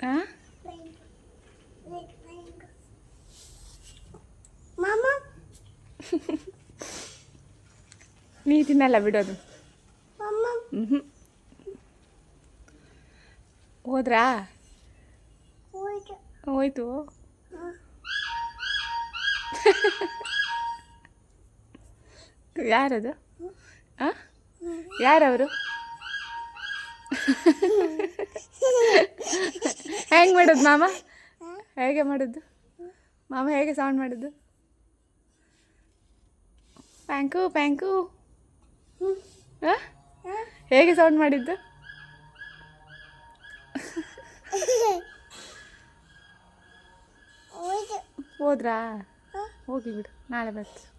ಹಾಂ ನೀ ತಿನ್ನಲ್ಲ ಬಿಡೋದು. ಹ್ಞೂ ಹೋದ್ರಾ? ಹೋಯ್ತು. ಯಾರದು? ಹಾಂ ಯಾರವರು? ಹೆಂಗೆ ಮಾಡೋದು ಮಾಮ? ಹೇಗೆ ಮಾಡೋದು ಮಾಮ? ಹೇಗೆ ಸೌಂಡ್ ಮಾಡೋದು? ಪ್ಯಾಂಕು ಪ್ಯಾಂಕು. ಹಾಂ ಹೇಗೆ ಸೌಂಡ್ ಮಾಡಿದ್ದು? ಹೋದ್ರಾ? ಹೋಗಿ ಬಿಡು, ನಾಳೆ ಬರ್ತೀವಿ.